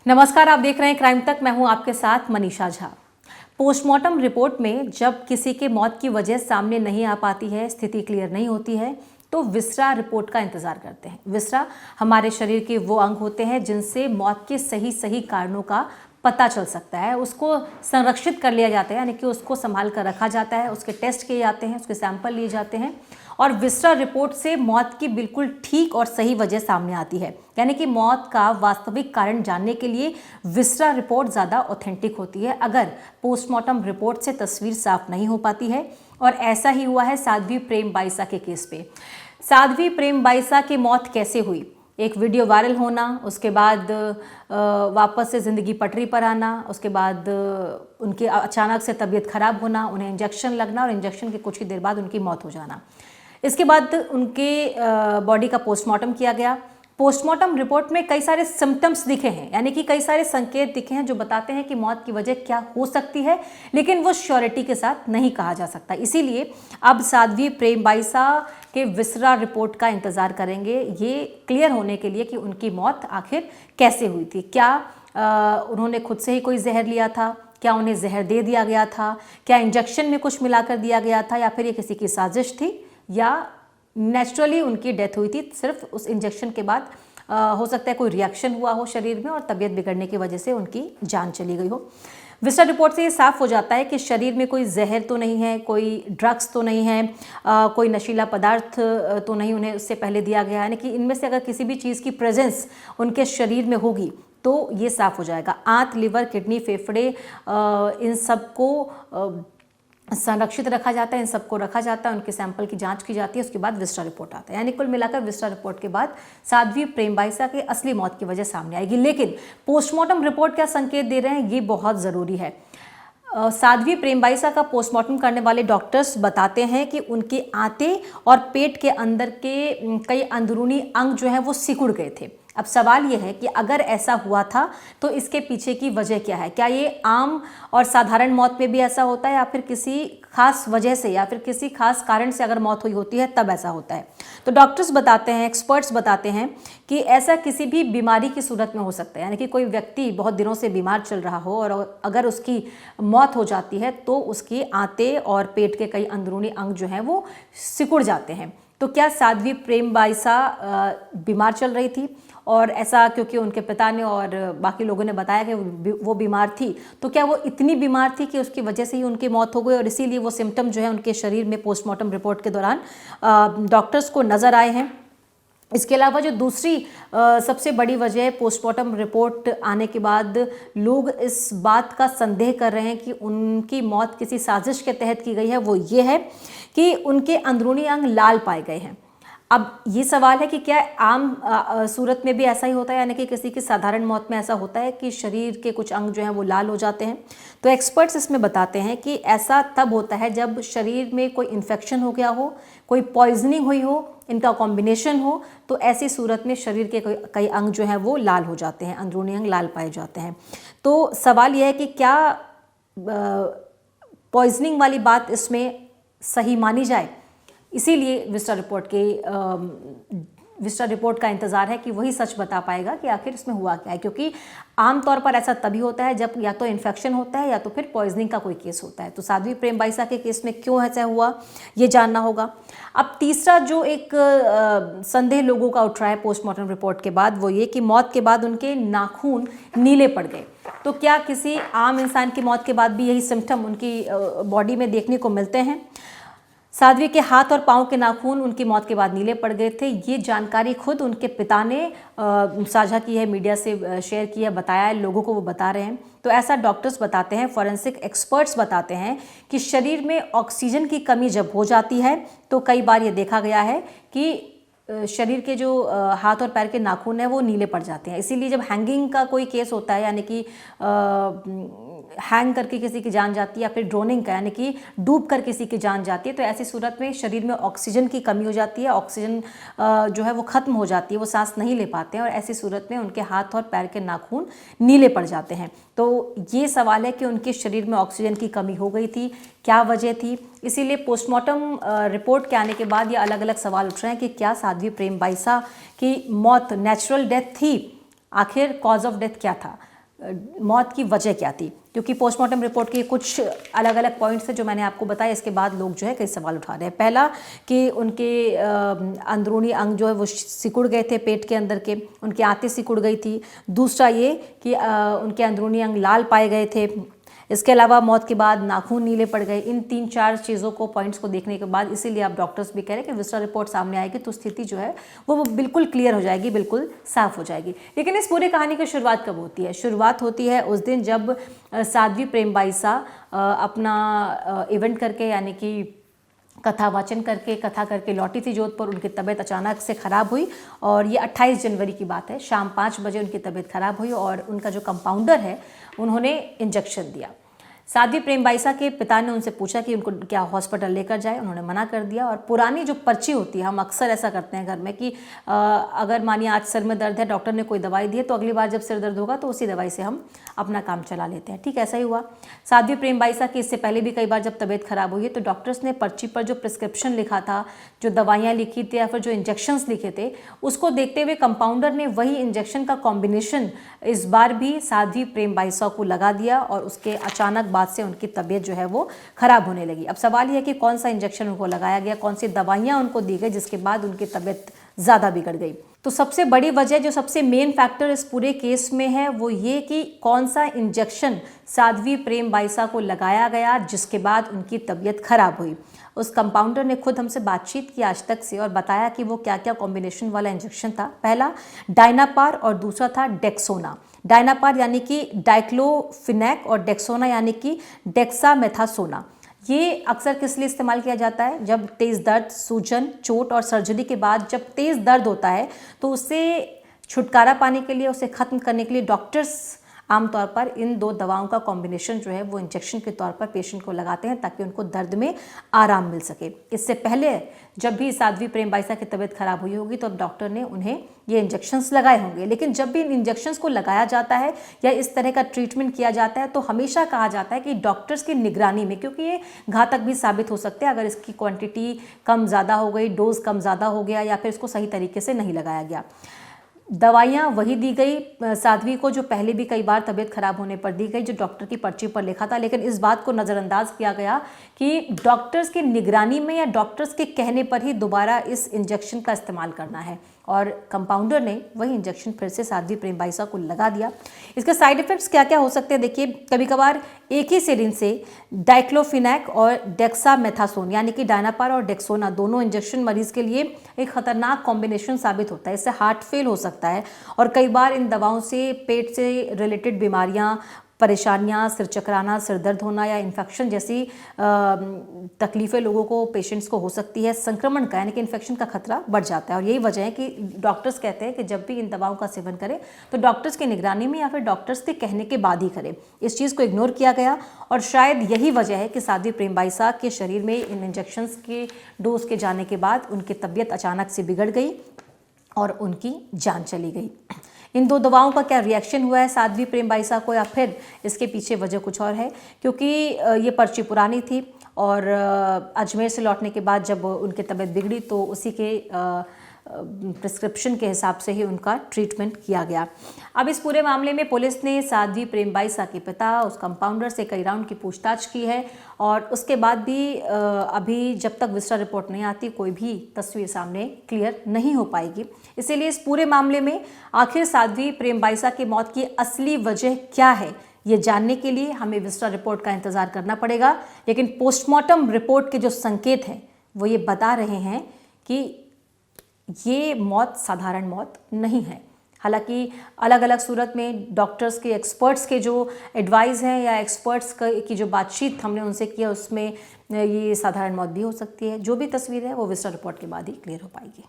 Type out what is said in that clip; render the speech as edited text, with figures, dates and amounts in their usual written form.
नमस्कार, आप देख रहे हैं क्राइम तक। मैं हूं आपके साथ मनीषा झा। पोस्टमार्टम रिपोर्ट में जब किसी के मौत की वजह सामने नहीं आ पाती है, स्थिति क्लियर नहीं होती है, तो विसरा रिपोर्ट का इंतजार करते हैं। विसरा हमारे शरीर के वो अंग होते हैं जिनसे मौत के सही कारणों का पता चल सकता है। उसको संरक्षित कर लिया जाता है, यानी कि उसको संभाल कर रखा जाता है, उसके टेस्ट किए जाते हैं, उसके सैंपल लिए जाते हैं और विसरा रिपोर्ट से मौत की बिल्कुल ठीक और सही वजह सामने आती है। यानी कि मौत का वास्तविक कारण जानने के लिए विसरा रिपोर्ट ज़्यादा ऑथेंटिक होती है, अगर पोस्टमार्टम रिपोर्ट से तस्वीर साफ नहीं हो पाती है। और ऐसा ही हुआ है साध्वी प्रेम बाईसा के केस पे। साध्वी प्रेम बाईसा की मौत कैसे हुई? एक वीडियो वायरल होना, उसके बाद वापस से ज़िंदगी पटरी पर आना, उसके बाद उनकी अचानक से तबीयत खराब होना, उन्हें इंजेक्शन लगना और इंजेक्शन के कुछ ही देर बाद उनकी मौत हो जाना। इसके बाद उनके बॉडी का पोस्टमार्टम किया गया। पोस्टमार्टम रिपोर्ट में कई सारे सिम्टम्स दिखे हैं, यानी कि कई सारे संकेत दिखे हैं जो बताते हैं कि मौत की वजह क्या हो सकती है, लेकिन वो श्योरिटी के साथ नहीं कहा जा सकता। इसीलिए अब साध्वी प्रेम बाईसा के विसरा रिपोर्ट का इंतजार करेंगे, ये क्लियर होने के लिए कि उनकी मौत आखिर कैसे हुई थी। क्या उन्होंने खुद से ही कोई जहर लिया था? क्या उन्हें जहर दे दिया गया था? क्या इंजेक्शन में कुछ मिलाकर दिया गया था? या फिर ये किसी की साजिश थी, या नेचुरली उनकी डेथ हुई थी? सिर्फ उस इंजेक्शन के बाद हो सकता है कोई रिएक्शन हुआ हो शरीर में और तबीयत बिगड़ने की वजह से उनकी जान चली गई हो। विसरा रिपोर्ट से ये साफ हो जाता है कि शरीर में कोई जहर तो नहीं है, कोई ड्रग्स तो नहीं है, कोई नशीला पदार्थ तो नहीं उन्हें उससे पहले दिया गया है। यानी कि इनमें से अगर किसी भी चीज़ की प्रेजेंस उनके शरीर में होगी तो ये साफ हो जाएगा। आंत, लिवर, किडनी, फेफड़े, इन सबको संरक्षित रखा जाता है, इन सबको रखा जाता है, उनके सैंपल की जांच की जाती है, उसके बाद विसरा रिपोर्ट आता है। यानी कुल मिलाकर विसरा रिपोर्ट के बाद साध्वी प्रेम बाईसा की असली मौत की वजह सामने आएगी। लेकिन पोस्टमार्टम रिपोर्ट क्या संकेत दे रहे हैं, ये बहुत ज़रूरी है। साध्वी प्रेम बाईसा का पोस्टमार्टम करने वाले डॉक्टर्स बताते हैं कि उनके आंतें और पेट के अंदर के कई अंदरूनी अंग जो हैं वो सिकुड़ गए थे। अब सवाल ये है कि अगर ऐसा हुआ था तो इसके पीछे की वजह क्या है? क्या ये आम और साधारण मौत में भी ऐसा होता है, या फिर किसी खास वजह से या फिर किसी खास कारण से अगर मौत हुई होती है तब ऐसा होता है? तो डॉक्टर्स बताते हैं, एक्सपर्ट्स बताते हैं कि ऐसा किसी भी बीमारी की सूरत में हो सकता है। यानी कि कोई व्यक्ति बहुत दिनों से बीमार चल रहा हो और अगर उसकी मौत हो जाती है तो उसकी आंतें और पेट के कई अंदरूनी अंग जो हैं वो सिकुड़ जाते हैं। तो क्या साध्वी प्रेम बाईसा बीमार चल रही थी और ऐसा क्योंकि उनके पिता ने और बाकी लोगों ने बताया कि वो बीमार थी, तो क्या वो इतनी बीमार थी कि उसकी वजह से ही उनकी मौत हो गई और इसीलिए वो सिम्टम जो है उनके शरीर में पोस्टमार्टम रिपोर्ट के दौरान डॉक्टर्स को नज़र आए हैं? इसके अलावा जो दूसरी सबसे बड़ी वजह है, पोस्टमार्टम रिपोर्ट आने के बाद लोग इस बात का संदेह कर रहे हैं कि उनकी मौत किसी साजिश के तहत की गई है, वो ये है कि उनके अंदरूनी अंग लाल पाए गए हैं। अब ये सवाल है कि क्या आम सूरत में भी ऐसा ही होता है, यानी कि किसी की साधारण मौत में ऐसा होता है कि शरीर के कुछ अंग जो हैं वो लाल हो जाते हैं? तो एक्सपर्ट्स इसमें बताते हैं कि ऐसा तब होता है जब शरीर में कोई इन्फेक्शन हो गया हो, कोई पॉइजनिंग हुई हो, इनका कॉम्बिनेशन हो, तो ऐसी सूरत में शरीर के कई अंग जो हैं वो लाल हो जाते हैं, अंदरूनी अंग लाल पाए जाते हैं। तो सवाल यह है कि क्या पॉइजनिंग वाली बात इसमें सही मानी जाए? इसीलिए विस्टा रिपोर्ट का इंतज़ार है कि वही सच बता पाएगा कि आखिर इसमें हुआ क्या है, क्योंकि आमतौर पर ऐसा तभी होता है जब या तो इन्फेक्शन होता है या तो फिर पॉइजनिंग का कोई केस होता है। तो साध्वी प्रेम बाईसा के केस में क्यों ऐसा हुआ, ये जानना होगा। अब तीसरा जो एक संदेह लोगों का उठ रहा है पोस्टमार्टम रिपोर्ट के बाद, वो ये कि मौत के बाद उनके नाखून नीले पड़ गए। तो क्या किसी आम इंसान की मौत के बाद भी यही सिम्टम उनकी बॉडी में देखने को मिलते हैं? साध्वी के हाथ और पांव के नाखून उनकी मौत के बाद नीले पड़ गए थे। ये जानकारी खुद उनके पिता ने साझा की है, मीडिया से शेयर की है, बताया है, लोगों को वो बता रहे हैं। तो ऐसा डॉक्टर्स बताते हैं, फॉरेंसिक एक्सपर्ट्स बताते हैं कि शरीर में ऑक्सीजन की कमी जब हो जाती है तो कई बार ये देखा गया है कि शरीर के जो हाथ और पैर के नाखून हैं वो नीले पड़ जाते हैं। इसीलिए जब हैंगिंग का कोई केस होता है, यानी कि हैंग करके किसी की जान जाती है, या फिर ड्रोनिंग का यानी कि डूब कर किसी की जान जाती है, तो ऐसी सूरत में शरीर में ऑक्सीजन की कमी हो जाती है, ऑक्सीजन जो है वो ख़त्म हो जाती है, वो सांस नहीं ले पाते हैं और ऐसी सूरत में उनके हाथ और पैर के नाखून नीले पड़ जाते हैं। तो ये सवाल है कि उनके शरीर में ऑक्सीजन की कमी हो गई थी, क्या वजह थी? इसीलिए पोस्टमार्टम रिपोर्ट के आने के बाद ये अलग अलग सवाल उठ रहे हैं कि क्या साध्वी प्रेम बाईसा की मौत नेचुरल डेथ थी आखिर कॉज ऑफ डेथ क्या था, मौत की वजह क्या थी, क्योंकि पोस्टमार्टम रिपोर्ट के कुछ अलग अलग पॉइंट्स हैं जो मैंने आपको बताया। इसके बाद लोग जो है कई सवाल उठा रहे हैं। पहला कि उनके अंदरूनी अंग जो है वो सिकुड़ गए थे, पेट के अंदर के उनकी आंतें सिकुड़ गई थी। दूसरा ये कि उनके अंदरूनी अंग लाल पाए गए थे। इसके अलावा मौत के बाद नाखून नीले पड़ गए। इन 3-4 चीज़ों को, पॉइंट्स को देखने के बाद इसीलिए आप डॉक्टर्स भी कह रहे हैं कि विस्टा रिपोर्ट सामने आएगी तो स्थिति जो है वो बिल्कुल क्लियर हो जाएगी, बिल्कुल साफ हो जाएगी। लेकिन इस पूरी कहानी की शुरुआत कब होती है? शुरुआत होती है उस दिन जब साध्वी प्रेमबाईसा अपना इवेंट करके, यानी कि कथा वाचन करके, कथा करके लौटी थी जोधपुर। उनकी तबीयत अचानक से ख़राब हुई और ये 28 जनवरी की बात है। शाम 5 बजे उनकी तबीयत ख़राब हुई और उनका जो कंपाउंडर है उन्होंने इंजेक्शन दिया। साध्वी प्रेमबाईसा के पिता ने उनसे पूछा कि उनको क्या हॉस्पिटल लेकर जाए, उन्होंने मना कर दिया। और पुरानी जो पर्ची होती है, हम अक्सर ऐसा करते हैं घर में कि अगर मानिए आज सिर में दर्द है, डॉक्टर ने कोई दवाई दी है, तो अगली बार जब सिर दर्द होगा तो उसी दवाई से हम अपना काम चला लेते हैं। ठीक ऐसा ही हुआ साध्वी प्रेमबाईसा की। इससे पहले भी कई बार जब तबीयत खराब हुई है तो डॉक्टर्स ने पर्ची पर जो प्रिस्क्रिप्शन लिखा था, जो दवाइयाँ लिखी थी या फिर जो इंजेक्शंस लिखे थे, उसको देखते हुए कंपाउंडर ने वही इंजेक्शन का कॉम्बिनेशन इस बार भी साध्वी प्रेमबाईसा को लगा दिया और उसके अचानक बाद से उनकी तबीयत जो है वो खराब होने लगी। अब सवाल यह है कि कौन सा इंजेक्शन उनको लगाया गया, कौन सी दवाइयाँ उनको दी गई जिसके बाद उनकी तबीयत ज़्यादा बिगड़ गई। तो सबसे बड़ी वजह, जो सबसे मेन फैक्टर इस पूरे केस में है, वो ये कि कौन सा इंजेक्शन साध्वी प्रेमबाईसा को लगाया गया जिसके बाद उनकी तबीयत खराब हुई। उस कंपाउंडर ने खुद हमसे बातचीत की आज तक से और बताया कि वो क्या क्या कॉम्बिनेशन वाला इंजेक्शन था। पहला डायनापार और दूसरा था डेक्सोना। डायनापार यानी कि डाइक्लोफिनेक और डेक्सोना यानी कि डेक्सामेथासोना। ये अक्सर किस लिए इस्तेमाल किया जाता है? जब तेज़ दर्द, सूजन, चोट और सर्जरी के बाद जब तेज़ दर्द होता है तो उससे छुटकारा पाने के लिए, उसे ख़त्म करने के लिए डॉक्टर्स आमतौर पर इन 2 दवाओं का कॉम्बिनेशन जो है वो इंजेक्शन के तौर पर पेशेंट को लगाते हैं ताकि उनको दर्द में आराम मिल सके। इससे पहले जब भी साध्वी प्रेमबाईसा की तबीयत खराब हुई होगी तो अब डॉक्टर ने उन्हें ये इंजेक्शंस लगाए होंगे। लेकिन जब भी इन इंजेक्शंस को लगाया जाता है या इस तरह का ट्रीटमेंट किया जाता है तो हमेशा कहा जाता है कि डॉक्टर्स की निगरानी में, क्योंकि ये घातक भी साबित हो सकते हैं अगर इसकी क्वांटिटी कम ज़्यादा हो गई, डोज कम ज़्यादा हो गया या फिर इसको सही तरीके से नहीं लगाया गया। दवाइयाँ वही दी गई साध्वी को जो पहले भी कई बार तबीयत खराब होने पर दी गई, जो डॉक्टर की पर्ची पर लिखा था। लेकिन इस बात को नज़रअंदाज किया गया कि डॉक्टर्स की निगरानी में या डॉक्टर्स के कहने पर ही दोबारा इस इंजेक्शन का इस्तेमाल करना है और कंपाउंडर ने वही इंजेक्शन फिर से साध्वी प्रेमबाईसा को लगा दिया। इसके साइड इफ़ेक्ट्स क्या क्या हो सकते हैं? देखिए, कभी कभार एक ही सिरिंज से डाइक्लोफिनेक और डेक्सामेथासोन यानी कि डायनापार और डेक्सोना दोनों इंजेक्शन मरीज के लिए एक खतरनाक कॉम्बिनेशन साबित होता है। इससे हार्ट फेल हो सकता है और कई बार इन दवाओं से पेट से रिलेटेड बीमारियां, परेशानियां, सिर चकराना, सिर दर्द होना या इन्फेक्शन जैसी तकलीफ़ें लोगों को, पेशेंट्स को हो सकती है। संक्रमण का यानी कि इन्फेक्शन का खतरा बढ़ जाता है और यही वजह है कि डॉक्टर्स कहते हैं कि जब भी इन दवाओं का सेवन करें तो डॉक्टर्स की निगरानी में या फिर डॉक्टर्स के कहने के बाद ही करें। इस चीज़ को इग्नोर किया गया और शायद यही वजह है कि साध्वी प्रेमबाईसा के शरीर में इन इंजेक्शंस के डोज के जाने के बाद उनकी तबीयत अचानक से बिगड़ गई और उनकी जान चली गई। इन 2 दवाओं का क्या रिएक्शन हुआ है साध्वी प्रेमबाईसा को या फिर इसके पीछे वजह कुछ और है? क्योंकि ये पर्ची पुरानी थी और अजमेर से लौटने के बाद जब उनकी तबीयत बिगड़ी तो उसी के प्रिस्क्रिप्शन के हिसाब से ही उनका ट्रीटमेंट किया गया। अब इस पूरे मामले में पुलिस ने साध्वी प्रेमबाईसा के पिता, उस कंपाउंडर से कई राउंड की पूछताछ की है और उसके बाद भी अभी जब तक विस्टा रिपोर्ट नहीं आती कोई भी तस्वीर सामने क्लियर नहीं हो पाएगी। इसीलिए इस पूरे मामले में आखिर साध्वी प्रेमबाईसा की मौत की असली वजह क्या है, ये जानने के लिए हमें विस्टा रिपोर्ट का इंतज़ार करना पड़ेगा। लेकिन पोस्टमार्टम रिपोर्ट के जो संकेत हैं वो ये बता रहे हैं कि ये मौत साधारण मौत नहीं है। हालांकि अलग अलग सूरत में डॉक्टर्स के, एक्सपर्ट्स के जो एडवाइस हैं या एक्सपर्ट्स की जो बातचीत हमने उनसे किया उसमें ये साधारण मौत भी हो सकती है। जो भी तस्वीर है वो विस्टा रिपोर्ट के बाद ही क्लियर हो पाएगी।